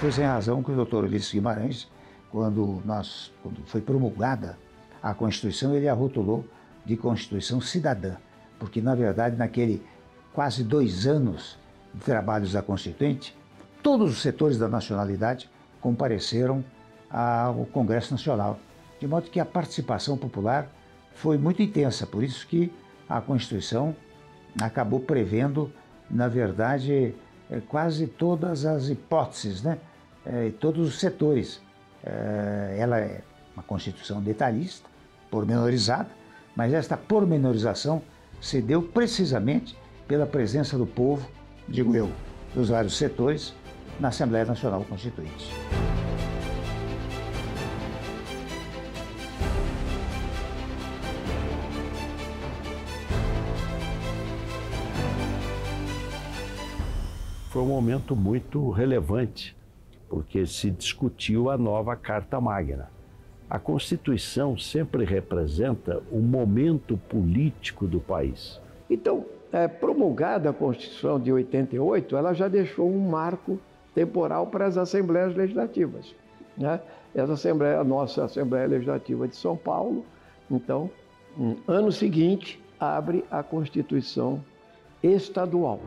foi sem razão que o doutor Ulisses Guimarães, quando foi promulgada a Constituição, ele a rotulou de Constituição Cidadã, porque, na verdade, naquele quase 2 anos de trabalhos da Constituinte, todos os setores da nacionalidade compareceram ao Congresso Nacional, de modo que a participação popular foi muito intensa, por isso que a Constituição acabou prevendo, na verdade, quase todas as hipóteses, né? Todos os setores. Ela é uma Constituição detalhista, pormenorizada, mas esta pormenorização se deu precisamente pela presença do povo, digo eu, dos vários setores, na Assembleia Nacional Constituinte. Foi um momento muito relevante, porque se discutiu a nova Carta Magna. A Constituição sempre representa o momento político do país. Então, promulgada a Constituição de 88, ela já deixou um marco temporal para as Assembleias Legislativas, né? A nossa Assembleia Legislativa de São Paulo, então, no ano seguinte, abre a Constituição Estadual.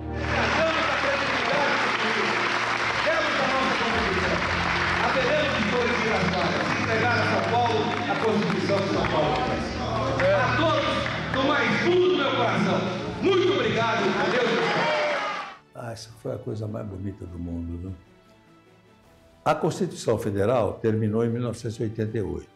A Constituição de São Paulo. A todos, do mais fundo do meu coração, muito obrigado, Deus. Essa foi a coisa mais bonita do mundo, viu? A Constituição Federal terminou em 1988.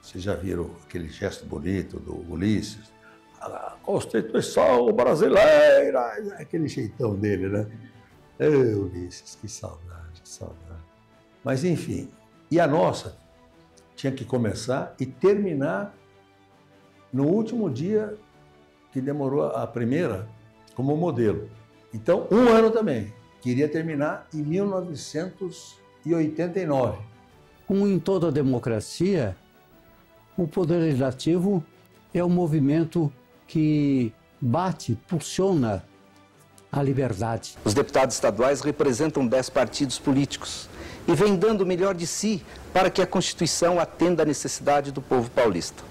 Vocês já viram aquele gesto bonito do Ulisses? A Constituição brasileira! Aquele jeitão dele, né? Ulisses, que saudade, que saudade. Mas, enfim, e a nossa tinha que começar e terminar no último dia que demorou a primeira como modelo. Então, 1 ano também. Queria terminar em 1989. Como em toda democracia, o Poder Legislativo é um movimento que bate, pulsiona a liberdade. Os deputados estaduais representam 10 partidos políticos e vêm dando o melhor de si para que a Constituição atenda à necessidade do povo paulista.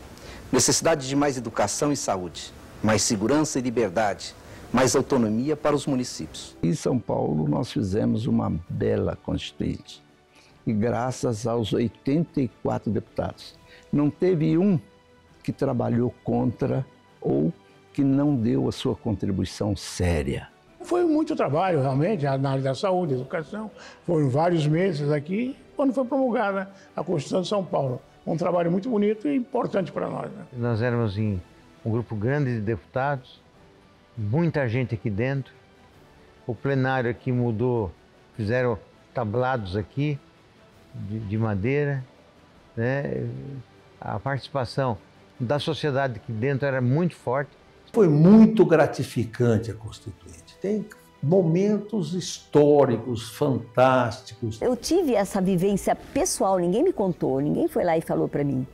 Necessidade de mais educação e saúde, mais segurança e liberdade, mais autonomia para os municípios. Em São Paulo, nós fizemos uma bela Constituinte. E graças aos 84 deputados, não teve um que trabalhou contra ou que não deu a sua contribuição séria. Foi muito trabalho, realmente, na área da saúde, educação. Foram vários meses aqui, quando foi promulgada a Constituição de São Paulo. Um trabalho muito bonito e importante para nós, né? Nós éramos um grupo grande de deputados, muita gente aqui dentro. O plenário aqui mudou, fizeram tablados aqui de madeira, né? A participação da sociedade aqui dentro era muito forte. Foi muito gratificante a Constituinte. Tem momentos históricos, fantásticos. Eu tive essa vivência pessoal, ninguém me contou, ninguém foi lá e falou para mim.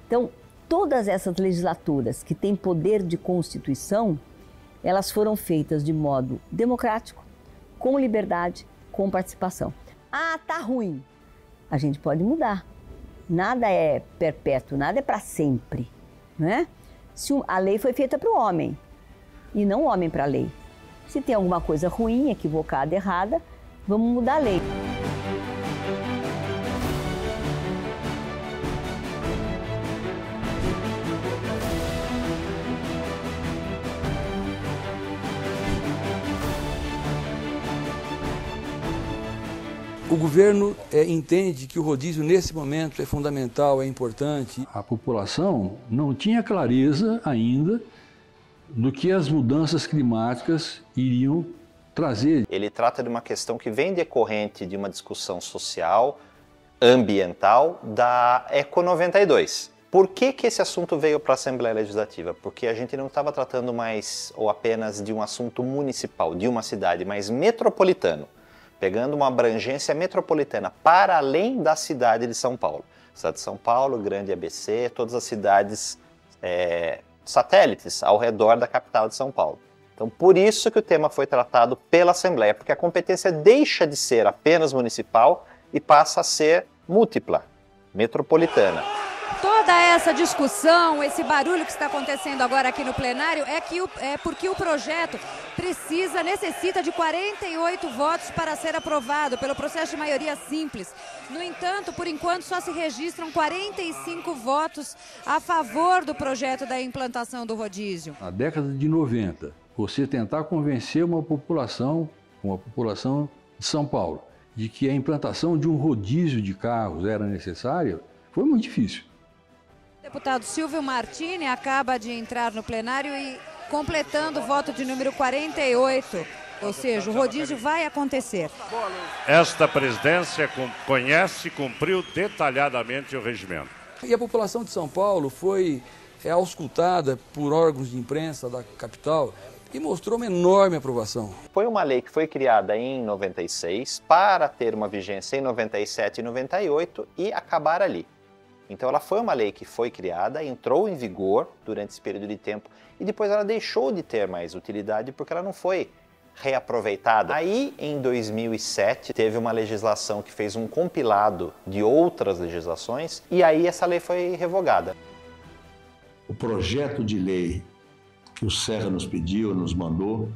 Então, todas essas legislaturas que têm poder de Constituição, elas foram feitas de modo democrático, com liberdade, com participação. Ah, tá ruim. A gente pode mudar. Nada é perpétuo, nada é para sempre, não é? Se a lei foi feita para o homem e não o homem para a lei. Se tem alguma coisa ruim, equivocada, errada, vamos mudar a lei. O governo entende que o rodízio, nesse momento, é fundamental, é importante. A população não tinha clareza ainda do que as mudanças climáticas iriam trazer. Ele trata de uma questão que vem decorrente de uma discussão social, ambiental, da Eco 92. Por que esse assunto veio para a Assembleia Legislativa? Porque a gente não estava tratando mais ou apenas de um assunto municipal, de uma cidade, mas metropolitano. Pegando uma abrangência metropolitana para além da cidade de São Paulo. Cidade de São Paulo, Grande ABC, todas as cidades satélites ao redor da capital de São Paulo. Então, por isso que o tema foi tratado pela Assembleia, porque a competência deixa de ser apenas municipal e passa a ser múltipla, metropolitana. Toda essa discussão, esse barulho que está acontecendo agora aqui no plenário é porque o projeto necessita de 48 votos para ser aprovado pelo processo de maioria simples. No entanto, por enquanto, só se registram 45 votos a favor do projeto da implantação do rodízio. Na década de 90, você tentar convencer uma população de São Paulo, de que a implantação de um rodízio de carros era necessária, foi muito difícil. O deputado Silvio Martini acaba de entrar no plenário e completando o voto de número 48, ou seja, o rodízio vai acontecer. Esta presidência conhece e cumpriu detalhadamente o regimento. E a população de São Paulo foi auscultada por órgãos de imprensa da capital e mostrou uma enorme aprovação. Foi uma lei que foi criada em 96 para ter uma vigência em 97 e 98 e acabar ali. Então ela foi uma lei que foi criada, entrou em vigor durante esse período de tempo e depois ela deixou de ter mais utilidade porque ela não foi reaproveitada. Aí, em 2007, teve uma legislação que fez um compilado de outras legislações e aí essa lei foi revogada. O projeto de lei que o Serra nos pediu, nos mandou,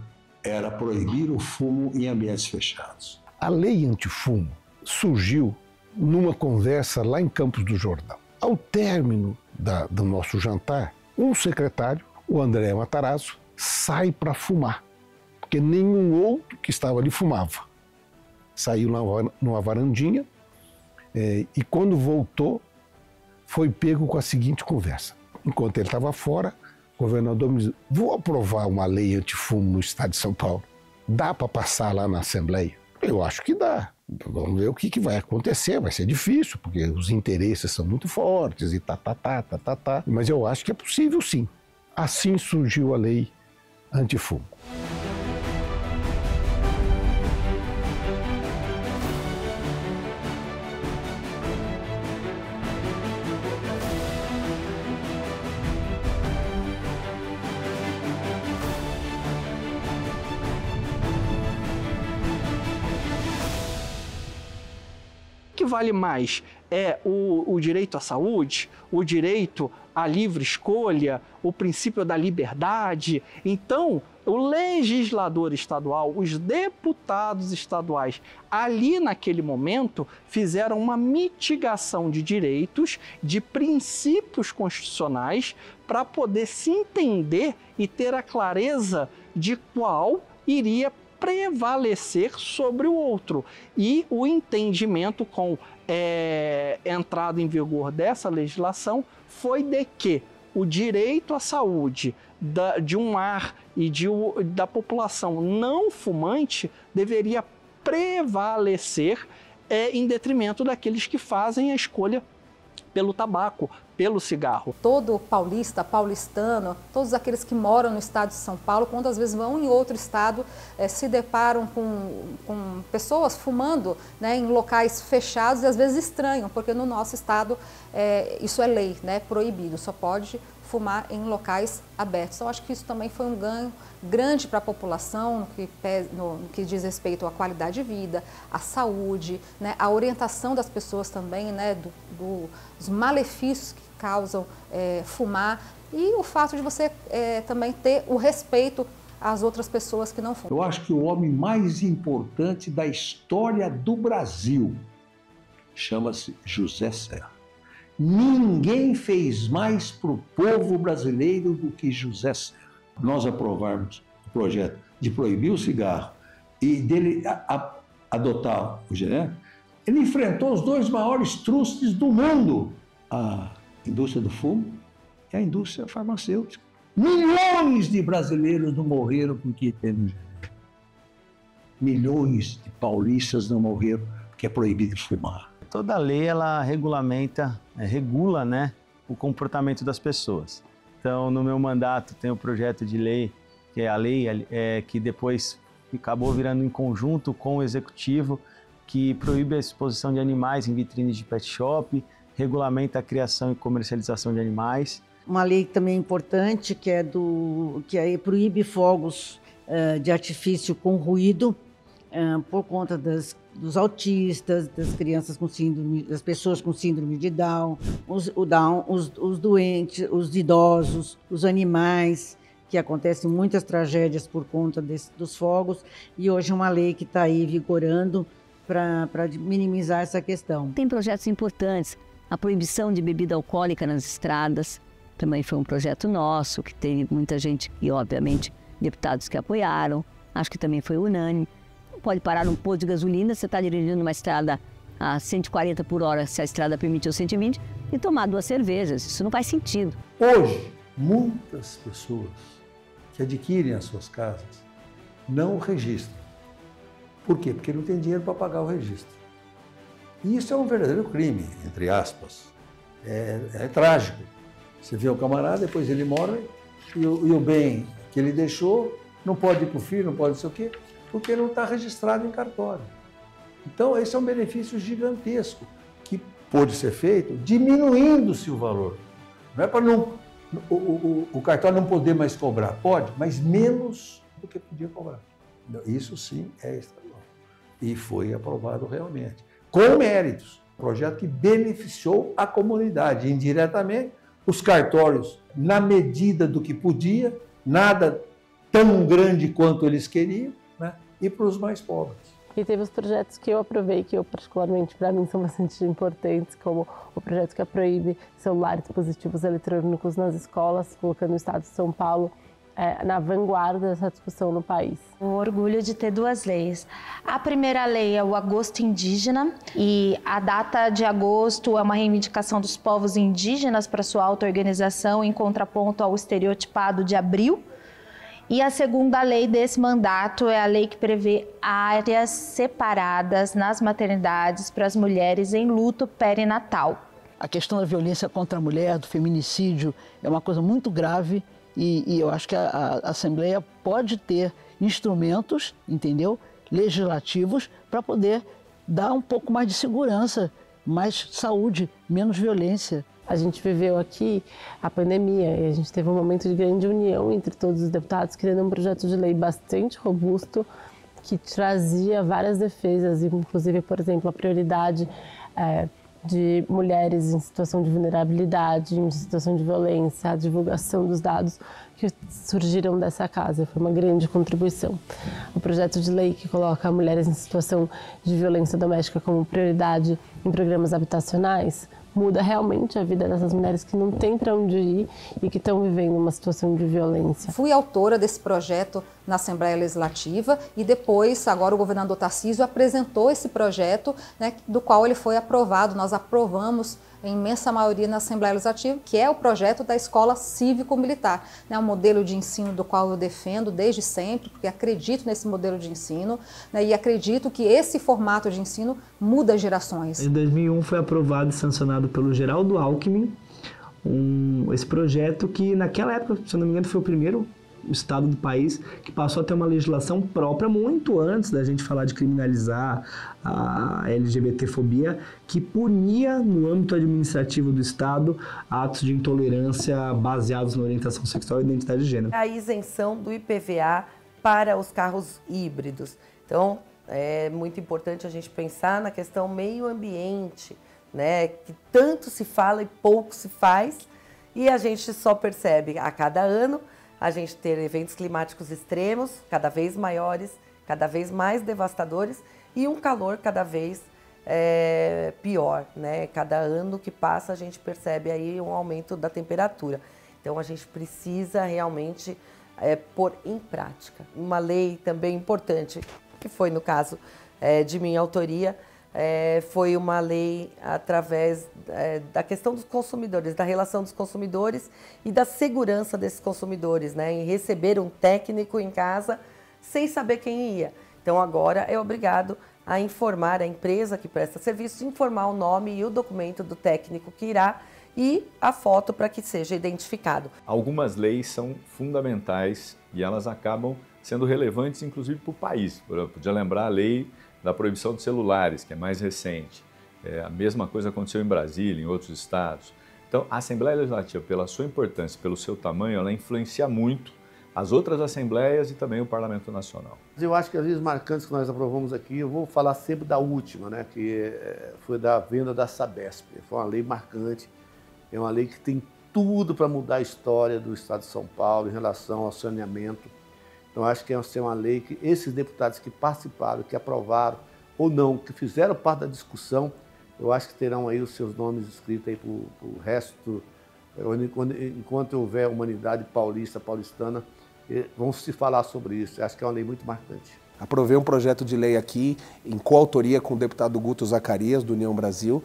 era proibir o fumo em ambientes fechados. A lei antifumo surgiu numa conversa lá em Campos do Jordão. Ao término do nosso jantar, um secretário, o André Matarazzo, sai para fumar, porque nenhum outro que estava ali fumava. Saiu numa varandinha e quando voltou, foi pego com a seguinte conversa. Enquanto ele estava fora, o governador me disse: vou aprovar uma lei antifumo no estado de São Paulo. Dá para passar lá na Assembleia? Eu acho que dá. Vamos ver o que vai acontecer, vai ser difícil, porque os interesses são muito fortes e mas eu acho que é possível sim. Assim surgiu a lei antifumo. O que vale mais é o direito à saúde, o direito à livre escolha, o princípio da liberdade. Então, o legislador estadual, os deputados estaduais, ali naquele momento, fizeram uma mitigação de direitos, de princípios constitucionais, para poder se entender e ter a clareza de qual iria prevalecer sobre o outro. E o entendimento com entrada em vigor dessa legislação foi de que o direito à saúde de um ar e da população não fumante deveria prevalecer em detrimento daqueles que fazem a escolha pelo tabaco, pelo cigarro. Todo paulista, paulistano, todos aqueles que moram no estado de São Paulo, quando às vezes vão em outro estado, se deparam com pessoas fumando, né, em locais fechados e às vezes estranham, porque no nosso estado isso é lei, né, proibido, só pode fumar em locais abertos. Então, acho que isso também foi um ganho grande para a população no que diz respeito à qualidade de vida, à saúde, né, à orientação das pessoas também, né, dos malefícios que causam fumar e o fato de você também ter o respeito às outras pessoas que não fumam. Eu acho que o homem mais importante da história do Brasil chama-se José Serra. Ninguém fez mais para o povo brasileiro do que José Serra. Nós aprovarmos o projeto de proibir o cigarro e dele adotar o genérico, ele enfrentou os dois maiores trustes do mundo, a indústria do fumo e a indústria farmacêutica. Milhões de brasileiros não morreram porque tem no genérico. Milhões de paulistas não morreram porque é proibido fumar. Toda lei, ela regula, né, o comportamento das pessoas. Então, no meu mandato, tem o projeto de lei, que é a lei que depois acabou virando em conjunto com o executivo, que proíbe a exposição de animais em vitrines de pet shop, regulamenta a criação e comercialização de animais. Uma lei também importante, que proíbe fogos de artifício com ruído, por conta dos autistas, das crianças com síndrome, das pessoas com síndrome de Down, os doentes, os idosos, os animais, que acontecem muitas tragédias por conta dos fogos, e hoje é uma lei que está aí vigorando para minimizar essa questão. Tem projetos importantes, a proibição de bebida alcoólica nas estradas, também foi um projeto nosso, que tem muita gente e, obviamente, deputados que apoiaram, acho que também foi unânime. Não pode parar num posto de gasolina, você está dirigindo uma estrada a 140 por hora, se a estrada permitiu 120, e tomar 2 cervejas, isso não faz sentido. Hoje, muitas pessoas que adquirem as suas casas não registram. Por quê? Porque não tem dinheiro para pagar o registro. E isso é um verdadeiro crime, entre aspas. É trágico. Você vê o camarada, depois ele morre, e o bem que ele deixou não pode ir para o filho, não pode não sei o quê, porque não está registrado em cartório. Então, esse é um benefício gigantesco que pode ser feito diminuindo-se o valor. Não é para o cartório não poder mais cobrar. Pode, mas menos do que podia cobrar. Isso sim é estadual. E foi aprovado realmente. Com méritos. Projeto que beneficiou a comunidade indiretamente, os cartórios na medida do que podia, nada tão grande quanto eles queriam, né? E para os mais pobres. E teve os projetos que eu aprovei, que eu particularmente, para mim, são bastante importantes, como o projeto que proíbe celulares e dispositivos eletrônicos nas escolas, colocando o Estado de São Paulo na vanguarda dessa discussão no país. O orgulho de ter 2 leis. A primeira lei é o Agosto Indígena, e a data de agosto é uma reivindicação dos povos indígenas para sua auto-organização, em contraponto ao estereotipado de abril. E a segunda lei desse mandato é a lei que prevê áreas separadas nas maternidades para as mulheres em luto perinatal. A questão da violência contra a mulher, do feminicídio, é uma coisa muito grave, e eu acho que a Assembleia pode ter instrumentos, entendeu, legislativos, para poder dar um pouco mais de segurança, mais saúde, menos violência. A gente viveu aqui a pandemia e a gente teve um momento de grande união entre todos os deputados, criando um projeto de lei bastante robusto que trazia várias defesas, inclusive, por exemplo, a prioridade de mulheres em situação de vulnerabilidade, em situação de violência, a divulgação dos dados que surgiram dessa casa. Foi uma grande contribuição. O projeto de lei que coloca mulheres em situação de violência doméstica como prioridade em programas habitacionais muda realmente a vida dessas mulheres que não têm para onde ir e que estão vivendo uma situação de violência. Fui autora desse projeto na Assembleia Legislativa e depois, agora o governador Tarcísio apresentou esse projeto, né, do qual ele foi aprovado. Nós aprovamos em imensa maioria na Assembleia Legislativa, que é o projeto da Escola Cívico-Militar, né, um modelo de ensino do qual eu defendo desde sempre, porque acredito nesse modelo de ensino, né, e acredito que esse formato de ensino muda gerações. Em 2001 foi aprovado e sancionado pelo Geraldo Alckmin esse projeto que naquela época, se eu não me engano, foi o primeiro estado do país que passou a ter uma legislação própria muito antes da gente falar de criminalizar a LGBTfobia, que punia no âmbito administrativo do estado atos de intolerância baseados na orientação sexual e identidade de gênero. A isenção do IPVA para os carros híbridos. Então, é muito importante a gente pensar na questão meio ambiente, né, que tanto se fala e pouco se faz, e a gente só percebe a cada ano a gente ter eventos climáticos extremos, cada vez maiores, cada vez mais devastadores, e um calor cada vez pior, né? Cada ano que passa a gente percebe aí um aumento da temperatura. Então a gente precisa realmente pôr em prática. Uma lei também importante, que foi no caso de minha autoria, foi uma lei através da questão dos consumidores, da relação dos consumidores e da segurança desses consumidores, né, em receber um técnico em casa sem saber quem ia. Então agora é obrigado a informar a empresa que presta serviço, informar o nome e o documento do técnico que irá e a foto para que seja identificado. Algumas leis são fundamentais e elas acabam sendo relevantes inclusive para o país. Eu podia lembrar a lei da proibição de celulares, que é mais recente. A mesma coisa aconteceu em Brasília, em outros estados. Então, a Assembleia Legislativa, pela sua importância, pelo seu tamanho, ela influencia muito as outras assembleias e também o Parlamento Nacional. Eu acho que as leis marcantes que nós aprovamos aqui, eu vou falar sempre da última, né, que foi da venda da Sabesp. Foi uma lei marcante, é uma lei que tem tudo para mudar a história do Estado de São Paulo em relação ao saneamento. Então, acho que é uma lei que esses deputados que participaram, que aprovaram ou não, que fizeram parte da discussão, eu acho que terão aí os seus nomes escritos aí para o resto, enquanto houver humanidade paulistana, vão se falar sobre isso. Acho que é uma lei muito marcante. Aprovei um projeto de lei aqui, em coautoria com o deputado Guto Zacarias, do União Brasil,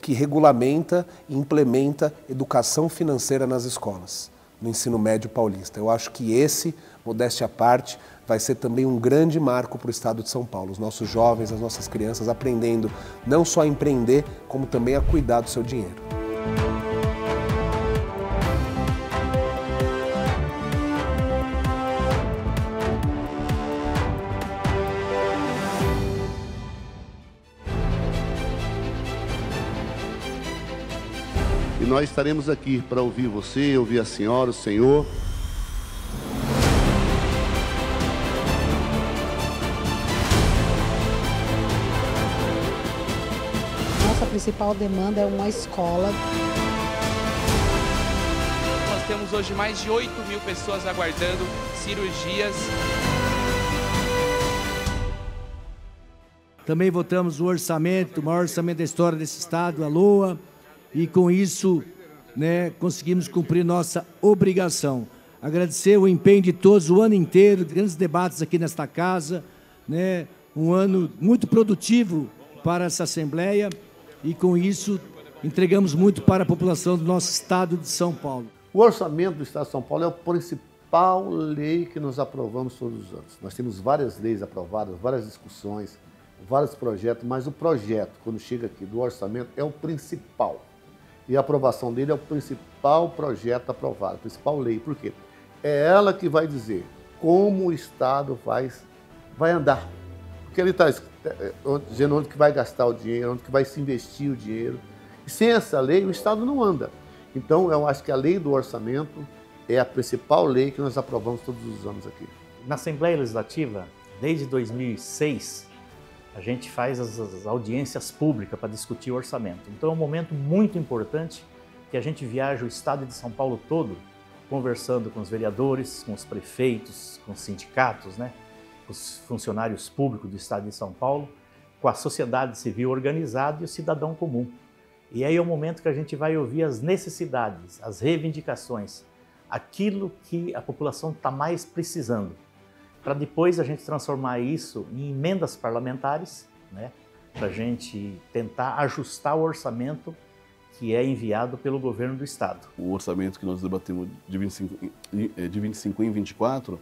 que regulamenta e implementa educação financeira nas escolas, no ensino médio paulista. Eu acho que esse, modéstia à parte, vai ser também um grande marco para o Estado de São Paulo. Os nossos jovens, as nossas crianças aprendendo não só a empreender, como também a cuidar do seu dinheiro. E nós estaremos aqui para ouvir você, ouvir a senhora, o senhor. Nossa principal demanda é uma escola. Nós temos hoje mais de 8.000 pessoas aguardando cirurgias. Também votamos o orçamento, o maior orçamento da história desse estado, a LOA, e com isso, né, conseguimos cumprir nossa obrigação. Agradecer o empenho de todos o ano inteiro, grandes debates aqui nesta casa, né, um ano muito produtivo para essa Assembleia e com isso entregamos muito para a população do nosso estado de São Paulo. O orçamento do Estado de São Paulo é a principal lei que nós aprovamos todos os anos. Nós temos várias leis aprovadas, várias discussões, vários projetos, mas o projeto, quando chega aqui do orçamento, é o principal. E a aprovação dele é o principal projeto aprovado, a principal lei. Por quê? É ela que vai dizer como o Estado vai andar. Porque ele está dizendo onde que vai gastar o dinheiro, onde que vai se investir o dinheiro. E sem essa lei, o Estado não anda. Então, eu acho que a lei do orçamento é a principal lei que nós aprovamos todos os anos aqui. Na Assembleia Legislativa, desde 2006, a gente faz as audiências públicas para discutir o orçamento. Então é um momento muito importante que a gente viaja o estado de São Paulo todo, conversando com os vereadores, com os prefeitos, com os sindicatos, né, com os funcionários públicos do estado de São Paulo, com a sociedade civil organizada e o cidadão comum. E aí é o momento que a gente vai ouvir as necessidades, as reivindicações, aquilo que a população está mais precisando, para depois a gente transformar isso em emendas parlamentares, né, para a gente tentar ajustar o orçamento que é enviado pelo governo do Estado. O orçamento que nós debatemos de 25 em 24,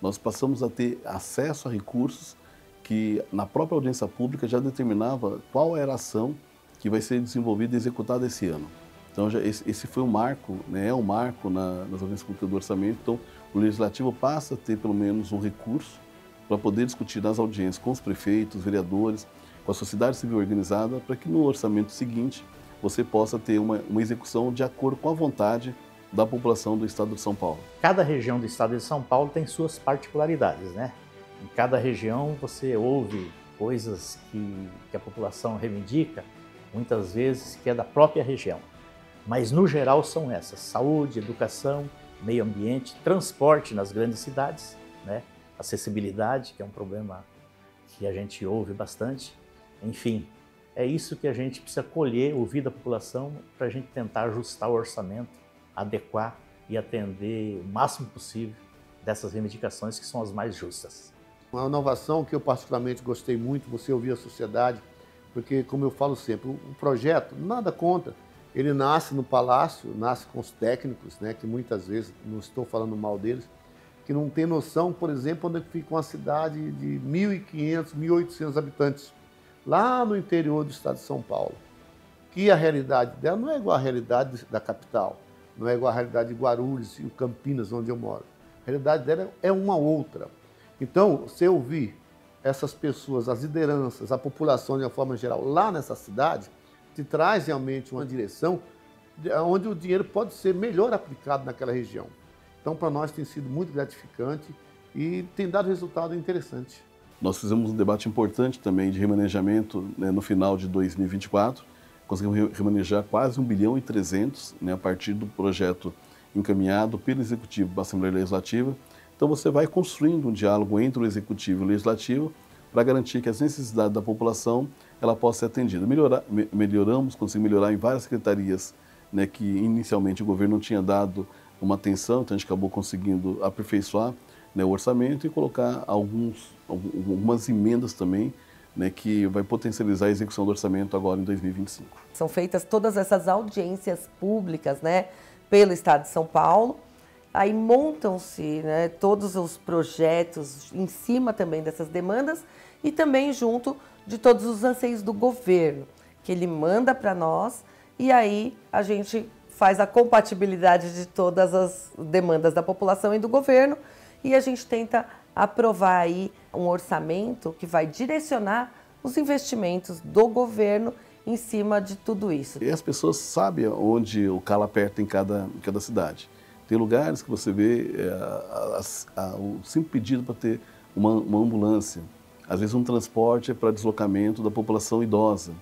nós passamos a ter acesso a recursos que na própria audiência pública já determinava qual era a ação que vai ser desenvolvida e executada esse ano. Então esse foi um marco, né, é um marco nas audiências públicas do orçamento. Então o Legislativo passa a ter pelo menos um recurso para poder discutir nas audiências com os prefeitos, vereadores, com a sociedade civil organizada, para que no orçamento seguinte você possa ter uma execução de acordo com a vontade da população do Estado de São Paulo. Cada região do Estado de São Paulo tem suas particularidades, né? Em cada região você ouve coisas que a população reivindica, muitas vezes que é da própria região. Mas no geral são essas: saúde, educação, meio ambiente, transporte nas grandes cidades, né? Acessibilidade, que é um problema que a gente ouve bastante. Enfim, é isso que a gente precisa colher, ouvir da população, para a gente tentar ajustar o orçamento, adequar e atender o máximo possível dessas reivindicações que são as mais justas. Uma inovação que eu particularmente gostei muito, você ouvir a sociedade, porque, como eu falo sempre, o projeto, nada contra. Ele nasce no palácio, nasce com os técnicos, né, que muitas vezes, não estou falando mal deles, que não tem noção, por exemplo, onde fica uma cidade de 1.500, 1.800 habitantes, lá no interior do estado de São Paulo, que a realidade dela não é igual à realidade da capital, não é igual à realidade de Guarulhos e Campinas, onde eu moro. A realidade dela é uma outra. Então, você ouvir essas pessoas, as lideranças, a população de uma forma geral, lá nessa cidade, te traz realmente uma direção onde o dinheiro pode ser melhor aplicado naquela região. Então, para nós tem sido muito gratificante e tem dado resultado interessante. Nós fizemos um debate importante também de remanejamento, né, no final de 2024. Conseguimos remanejar quase 1,3 bilhão, né, a partir do projeto encaminhado pelo Executivo para a Assembleia Legislativa. Então você vai construindo um diálogo entre o Executivo e o Legislativo para garantir que as necessidades da população ela possa ser atendida. Conseguimos melhorar em várias secretarias, né, que inicialmente o governo não tinha dado uma atenção, então a gente acabou conseguindo aperfeiçoar, né, o orçamento e colocar algumas emendas também, né, que vai potencializar a execução do orçamento agora em 2025. São feitas todas essas audiências públicas, né, pelo Estado de São Paulo. Aí montam-se, né, todos os projetos em cima também dessas demandas e também junto de todos os anseios do governo, que ele manda para nós e aí a gente faz a compatibilidade de todas as demandas da população e do governo e a gente tenta aprovar aí um orçamento que vai direcionar os investimentos do governo em cima de tudo isso. E as pessoas sabem onde o calo aperta em cada cidade. Tem lugares que você vê o simples pedido para ter uma ambulância. Às vezes um transporte é para deslocamento da população idosa.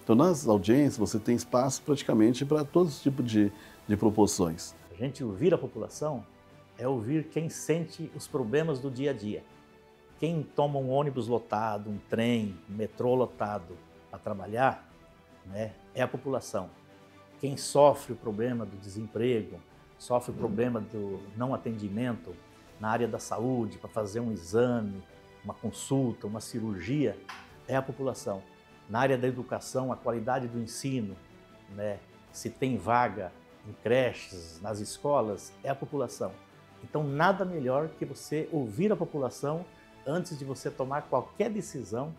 Então nas audiências você tem espaço praticamente para todos os tipos de proposições. A gente ouvir a população é ouvir quem sente os problemas do dia a dia. Quem toma um ônibus lotado, um trem, um metrô lotado para trabalhar, né, é a população. Quem sofre o problema do desemprego, sofre o problema do não atendimento na área da saúde, para fazer um exame, uma consulta, uma cirurgia, é a população. Na área da educação, a qualidade do ensino, né, se tem vaga em creches, nas escolas, é a população. Então, nada melhor que você ouvir a população antes de você tomar qualquer decisão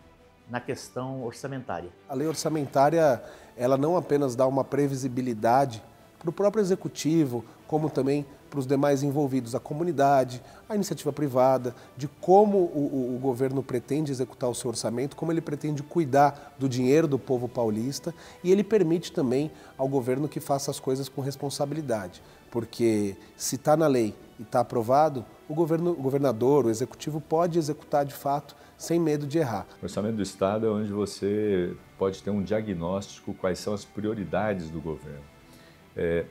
na questão orçamentária. A lei orçamentária, ela não apenas dá uma previsibilidade para o próprio executivo, como também para os demais envolvidos, a comunidade, a iniciativa privada, de como o governo pretende executar o seu orçamento, como ele pretende cuidar do dinheiro do povo paulista, e ele permite também ao governo que faça as coisas com responsabilidade, porque se está na lei e está aprovado, o governador, o executivo pode executar de fato sem medo de errar. O orçamento do Estado é onde você pode ter um diagnóstico quais são as prioridades do governo.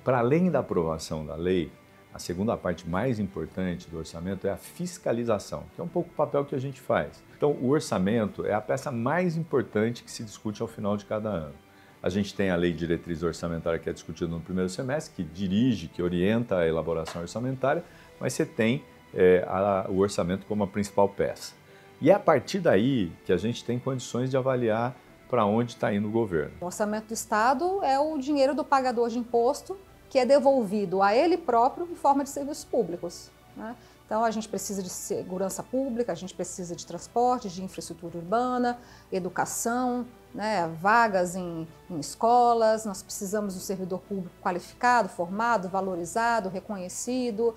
Para além da aprovação da lei, a segunda parte mais importante do orçamento é a fiscalização, que é um pouco o papel que a gente faz. Então, o orçamento é a peça mais importante que se discute ao final de cada ano. A gente tem a Lei de Diretriz Orçamentária, que é discutida no primeiro semestre, que dirige, que orienta a elaboração orçamentária, mas você tem o orçamento como a principal peça. E é a partir daí que a gente tem condições de avaliar para onde está indo o governo. O orçamento do Estado é o dinheiro do pagador de imposto que é devolvido a ele próprio em forma de serviços públicos, né? Então, a gente precisa de segurança pública, a gente precisa de transporte, de infraestrutura urbana, educação, né, vagas em escolas, nós precisamos de um servidor público qualificado, formado, valorizado, reconhecido,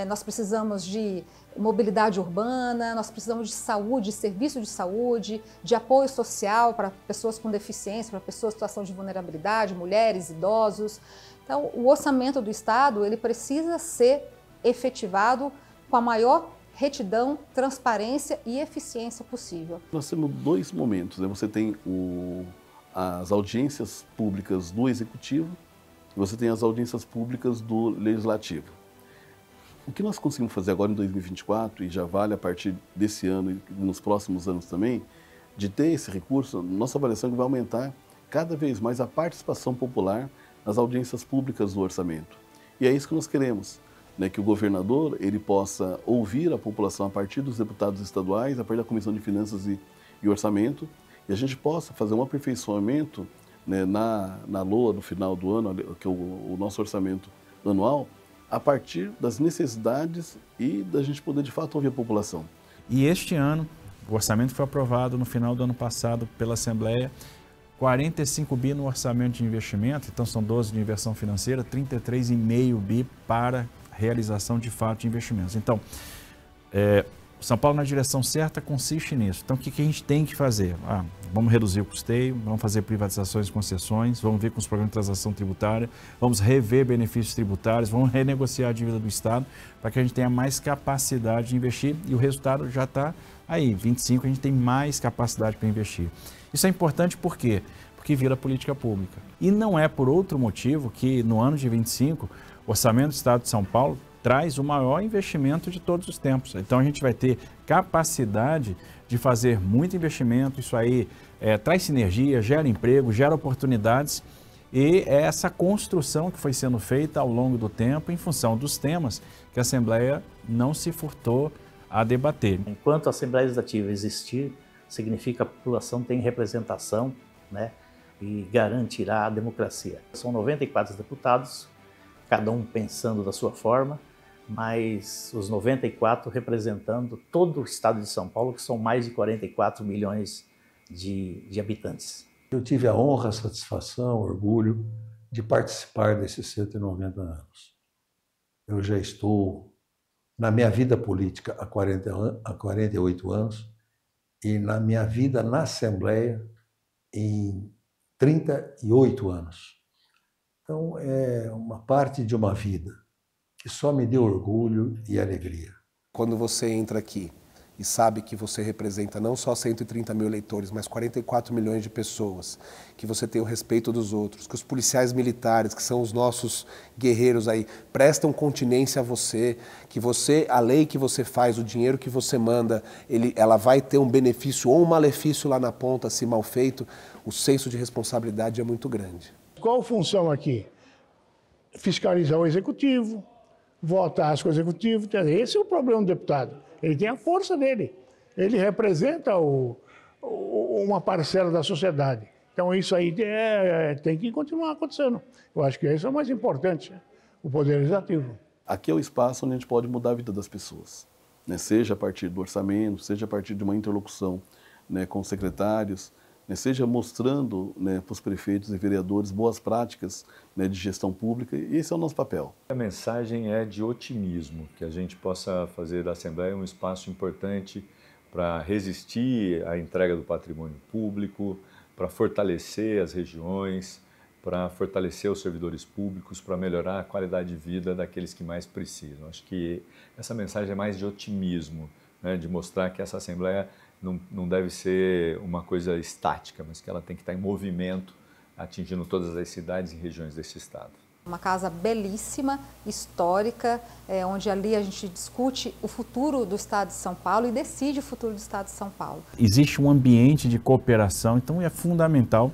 nós precisamos de mobilidade urbana, nós precisamos de saúde, de serviço de saúde, de apoio social para pessoas com deficiência, para pessoas em situação de vulnerabilidade, mulheres, idosos. Então, o orçamento do Estado, ele precisa ser efetivado com a maior retidão, transparência e eficiência possível. Nós temos dois momentos, né? Você tem as audiências públicas do Executivo e você tem as audiências públicas do Legislativo. O que nós conseguimos fazer agora em 2024, e já vale a partir desse ano e nos próximos anos também, de ter esse recurso, nossa avaliação é que vai aumentar cada vez mais a participação popular nas audiências públicas do orçamento. E é isso que nós queremos, né, que o governador ele possa ouvir a população a partir dos deputados estaduais, a partir da Comissão de Finanças e Orçamento, e a gente possa fazer um aperfeiçoamento, né, na LOA no final do ano, que é o nosso orçamento anual, a partir das necessidades e da gente poder de fato ouvir a população. E este ano, o orçamento foi aprovado no final do ano passado pela Assembleia, 45 bi no orçamento de investimento, então são 12 de inversão financeira, 33,5 bi para realização de fato de investimentos. Então, São Paulo na direção certa consiste nisso. Então, o que a gente tem que fazer? Vamos reduzir o custeio, vamos fazer privatizações e concessões, vamos ver com os programas de transação tributária, vamos rever benefícios tributários, vamos renegociar a dívida do Estado para que a gente tenha mais capacidade de investir e o resultado já está aí. 25 a gente tem mais capacidade para investir. Isso é importante por quê? Porque vira política pública. E não é por outro motivo que no ano de 25 o orçamento do Estado de São Paulo traz o maior investimento de todos os tempos. Então a gente vai ter capacidade de fazer muito investimento, isso aí traz sinergia, gera emprego, gera oportunidades e é essa construção que foi sendo feita ao longo do tempo em função dos temas que a Assembleia não se furtou a debater. Enquanto a Assembleia Legislativa existir, significa que a população tem representação, né, e garantirá a democracia. São 94 deputados, cada um pensando da sua forma, mas os 94 representando todo o estado de São Paulo, que são mais de 44 milhões de habitantes. Eu tive a honra, a satisfação, o orgulho de participar desses 190 anos. Eu já estou na minha vida política há 48 anos e na minha vida na Assembleia em 38 anos. Então, é uma parte de uma vida que só me deu orgulho e alegria. Quando você entra aqui e sabe que você representa não só 130 mil eleitores, mas 44 milhões de pessoas, que você tem o respeito dos outros, que os policiais militares, que são os nossos guerreiros aí, prestam continência a você, que você, a lei que você faz, o dinheiro que você manda, ela vai ter um benefício ou um malefício lá na ponta, se mal feito, o senso de responsabilidade é muito grande. Qual a função aqui? Fiscalizar o executivo, votar as coisas executivas. Esse é o problema do deputado. Ele tem a força dele. Ele representa uma parcela da sociedade. Então isso aí tem que continuar acontecendo. Eu acho que isso é o mais importante, o Poder Legislativo. Aqui é o espaço onde a gente pode mudar a vida das pessoas, né? Seja a partir do orçamento, seja a partir de uma interlocução, né, com os secretários, né, seja mostrando, né, para os prefeitos e vereadores boas práticas, né, de gestão pública, e esse é o nosso papel. A mensagem é de otimismo, que a gente possa fazer da Assembleia um espaço importante para resistir à entrega do patrimônio público, para fortalecer as regiões, para fortalecer os servidores públicos, para melhorar a qualidade de vida daqueles que mais precisam. Acho que essa mensagem é mais de otimismo, né, de mostrar que essa Assembleia não deve ser uma coisa estática, mas que ela tem que estar em movimento, atingindo todas as cidades e regiões desse estado. Uma casa belíssima, histórica, onde ali a gente discute o futuro do estado de São Paulo e decide o futuro do estado de São Paulo. Existe um ambiente de cooperação, então é fundamental.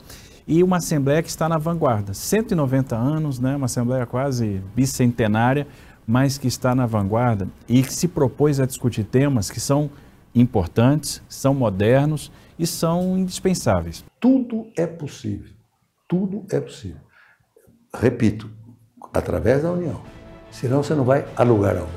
E uma Assembleia que está na vanguarda. 190 anos, né, uma Assembleia quase bicentenária, mas que está na vanguarda e que se propôs a discutir temas que são importantes, são modernos e são indispensáveis. Tudo é possível, tudo é possível. Repito, através da união, senão você não vai a lugar algum.